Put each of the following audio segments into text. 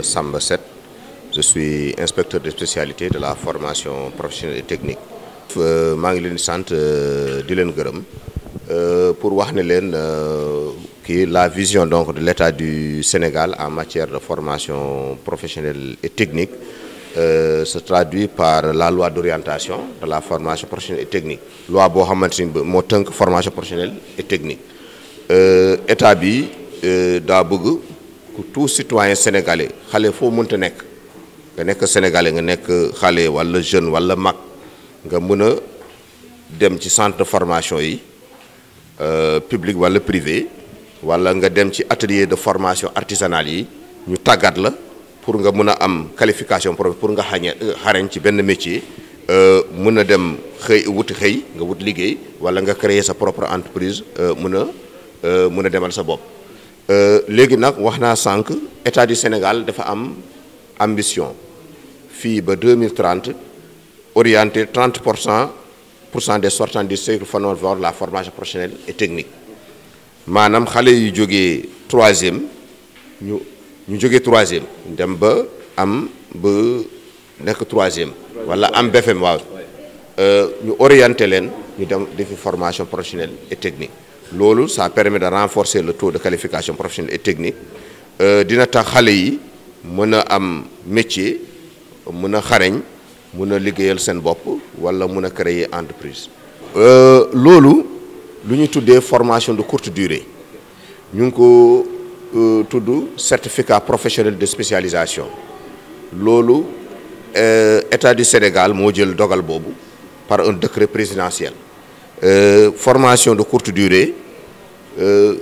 Samba Set. Je suis inspecteur de spécialité de la formation professionnelle et technique. maa ngi leen di sant di leen gërëm pour wax ne leen la vision donc de l'État du Sénégal en matière de formation professionnelle et technique se traduit par la loi d'orientation de la formation professionnelle et technique. Loi boo xamante ni moo tënk formation professionnelle et technique État bi daa bëgg ku tout citoyen sénégalais xale foo mënta nekk nga nekk sénégalais nga nekk xale wala jeune wala mag nga mën a dem ci centre de formation yi public wala privé wala nga dem ci atelier de formation artisanale yi ñu tàggat la pour nga mën a am qualification pour nga xarañ ci benn métier mën a dem wuti xëy nga wut liggéey wala nga créer sa propre entreprise mën a demal sa bopp. léegi nag wax naa sànq État du Sénégal dafa am ambition fii ba 2030 orienter 30% des sortants du cycle fondateur vers la formation professionnelle et technique maanaam xale yu jógee troisième ñu jógee troisième dem ba nekk troisième wala am BFM waaw ñu orienter leen ñu dem defi formation professionnelle et technique. loolu ça permet de renforcer le taux de qualification professionnelle et technique dina tax xale yi mën a am métier mën a xarañ mën a liggéeyal seen bopp wala mën a créer entreprise. loolu lu ñu tuddee formation de courte durée ñu ngi ko tudd certificat professionnel de spécialisation loolu État du Sénégal moo jël dogal boobu par un décret présidentiel. Formation de courte durée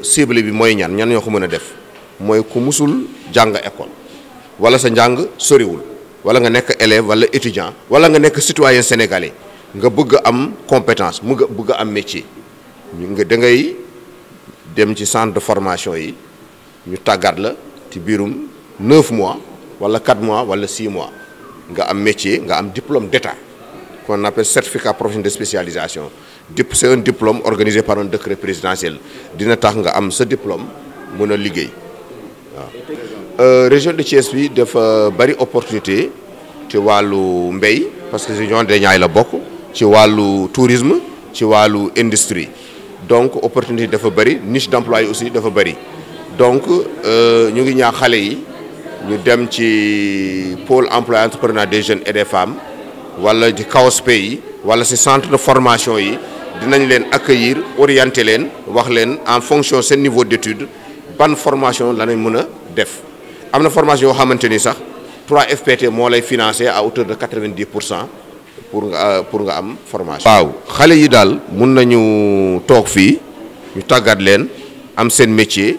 cible bi mooy ñan ñoo ko mën a def mooy ku musul jàng école wala sa njàng soriwul wala nga nekk élève wala étudiant wala nga nekk citoyen sénégalais nga bëgg am compétence bëgg am métier da ngay dem ci centre de formation yi ñu tàggat la ci biirum 9 mois wala 4 mois wala 6 mois nga am métier nga am diplôme d'état qu'on appelle certificat professionnel de spécialisation. C'est un diplôme organisé par un décret présidentiel dina tax nga am sa diplôme mën a liggéey waaw. région de Thiès bi dafa bari opportunité ci wàllu mbéy parce que région de Niayes la bokk ci wàllu tourisme ci wàllu industrie donc opportunité dafa bari niche d'emploi yi aussi dafa bari donc ñu ngi ñaax xale yi ñu dem ci pôle emploi entrepreneuriat des jeunes et des femmes wala ci CAOSP yi wala ci centre de formation yi. dinañ leen accueillir orienter leen wax leen en fonction seen niveau d'étude ban formation la nañ mën a def am na formation yoo xamante ni sax 3FPT moo lay financer à hauteur de 90% pour nga am formation. waaw xale yi daal mun nañu toog fii ñu tàggat leen am seen métier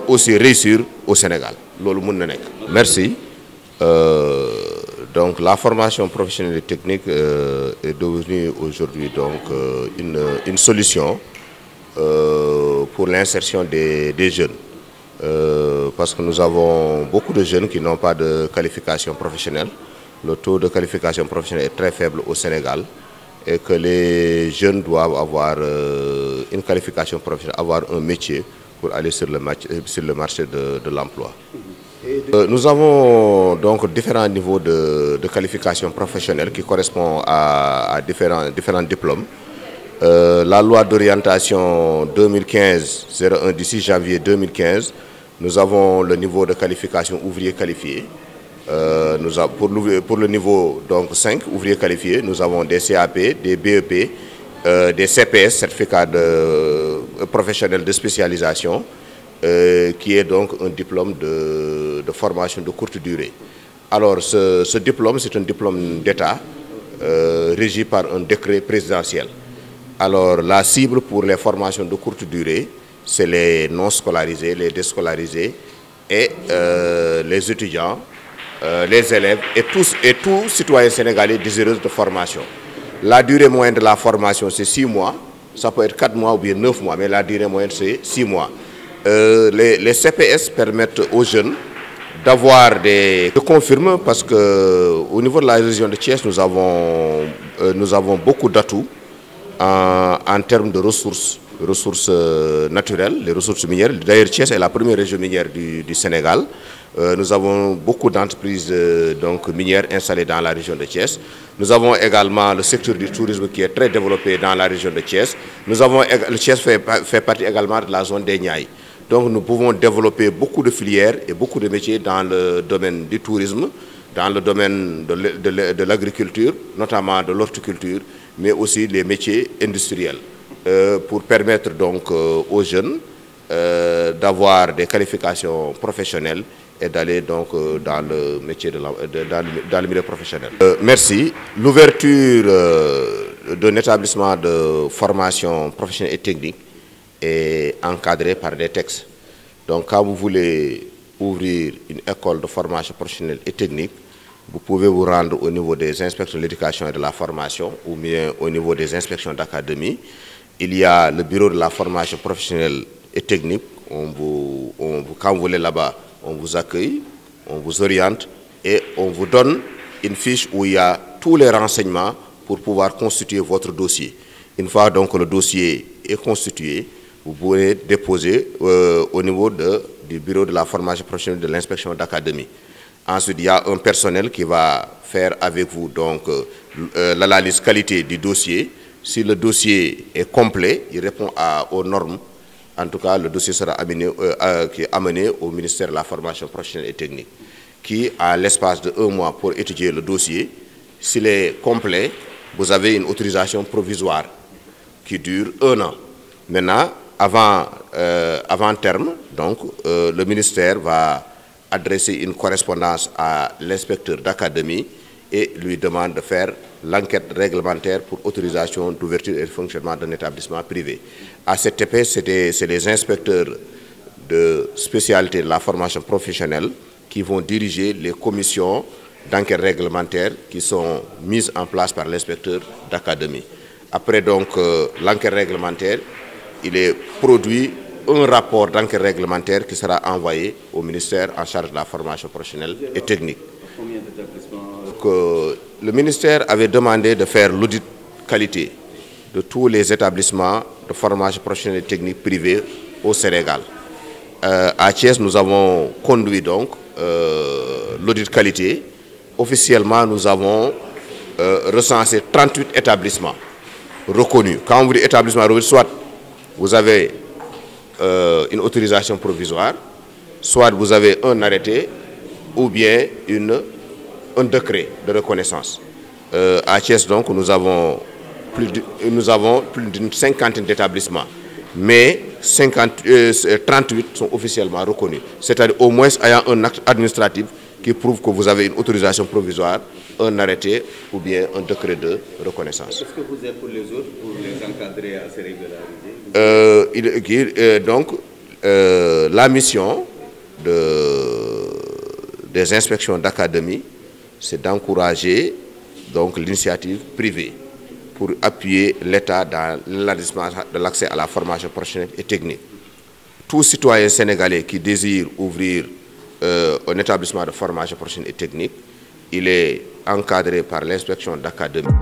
aussi réussir au Sénégal loolu mun na nekk. merci. Donc la formation professionnelle et technique est devenue aujourd'hui donc une solution pour l'insertion des jeunes parce que nous avons beaucoup de jeunes qui n'ont pas de qualification professionnelle. Le taux de qualification professionnelle est très faible au Sénégal et que les jeunes doivent avoir une qualification professionnelle, avoir un métier pour aller sur le marché de l'emploi. Nous avons donc différents niveaux de qualification professionnelle qui correspondent à différents diplômes. La loi d'orientation 2015-01 du 6 janvier 2015, nous avons le niveau de qualification ouvrier qualifié. Pour le niveau donc 5, ouvrier qualifié, nous avons des CAP, des BEP, des CPS, certificats professionnels de spécialisation. Qui est donc un diplôme de formation de courte durée. Alors ce diplôme, c'est un diplôme d'État régi par un décret présidentiel. Alors la cible pour les formations de courte durée, c'est les non scolarisés, les déscolarisés et les étudiants, les élèves et tous citoyens sénégalais désireux de formation. La durée moyenne de la formation, c'est 6 mois. Ça peut être 4 mois ou bien 9 mois, mais la durée moyenne, c'est 6 mois. Les CPS permettent aux jeunes d'avoir Je confirme parce que au niveau de la région de Thiès, nous avons beaucoup d'atouts en termes de ressources naturelles, les ressources minières. D'ailleurs, Thiès est la première région minière du Sénégal. Nous avons beaucoup d'entreprises minières installées dans la région de Thiès. Nous avons également le secteur du tourisme qui est très développé dans la région de Thiès. Le Thiès fait partie également de la zone des Niayes. Donc nous pouvons développer beaucoup de filières et beaucoup de métiers dans le domaine du tourisme, dans le domaine de l'agriculture, notamment de l'horticulture, mais aussi les métiers industriels, pour permettre donc aux jeunes d'avoir des qualifications professionnelles et d'aller donc dans le métier dans le milieu professionnel. Merci. L'ouverture d'un établissement de formation professionnelle et technique est encadrée par des textes. Donc quand vous voulez ouvrir une école de formation professionnelle et technique, vous pouvez vous rendre au niveau des inspections de l'éducation et de la formation ou bien au niveau des inspections d'académie. Il y a le bureau de la formation professionnelle et technique. Quand vous voulez là-bas, on vous accueille, on vous oriente et on vous donne une fiche où il y a tous les renseignements pour pouvoir constituer votre dossier. Une fois donc le dossier est constitué, vous pouvez déposer au niveau du bureau de la formation professionnelle de l'inspection d'académie. Ensuite, il y a un personnel qui va faire avec vous donc l'analyse qualité du dossier. Si le dossier est complet, il répond aux normes. En tout cas, le dossier sera amené au ministère de la formation professionnelle et technique, qui, à l'espace de 1 mois pour étudier le dossier, s'il est complet, vous avez une autorisation provisoire qui dure 1 an. Maintenant, avant terme, donc, le ministère va adresser une correspondance à l'inspecteur d'académie et lui demande de faire l'enquête réglementaire pour autorisation d'ouverture et de fonctionnement d'un établissement privé. À cette époque, c'est les inspecteurs de spécialité de la formation professionnelle qui vont diriger les commissions d'enquête réglementaire qui sont mises en place par l'inspecteur d'académie. Après donc l'enquête réglementaire, il est produit un rapport d'enquête réglementaire qui sera envoyé au ministère en charge de la formation professionnelle et technique. Combien d'établissements? Le ministère avait demandé de faire l'audit qualité de tous les établissements de formation professionnelle et technique privés au Sénégal. À Thiès, nous avons conduit donc l'audit qualité. Officiellement, nous avons recensé 38 établissements reconnus. Quand vous dites établissement reconnu, soit vous avez une autorisation provisoire, soit vous avez un arrêté ou bien un décret de reconnaissance. À Thiès, donc, nous avons plus d'une cinquantaine d'établissements, mais 38 sont officiellement reconnus. C'est-à-dire au moins ayant un acte administratif qui prouve que vous avez une autorisation provisoire, un arrêté ou bien un décret de reconnaissance. Est-ce que vous êtes pour les autres, pour les encadrer à ces régularités? Donc, la mission des inspections d'académie, c'est d'encourager l'initiative privée pour appuyer l'État dans l'élargissement de l'accès à la formation professionnelle et technique. Tout citoyen sénégalais qui désire ouvrir un établissement de formation professionnelle et technique, il est encadré par l'inspection d'académie.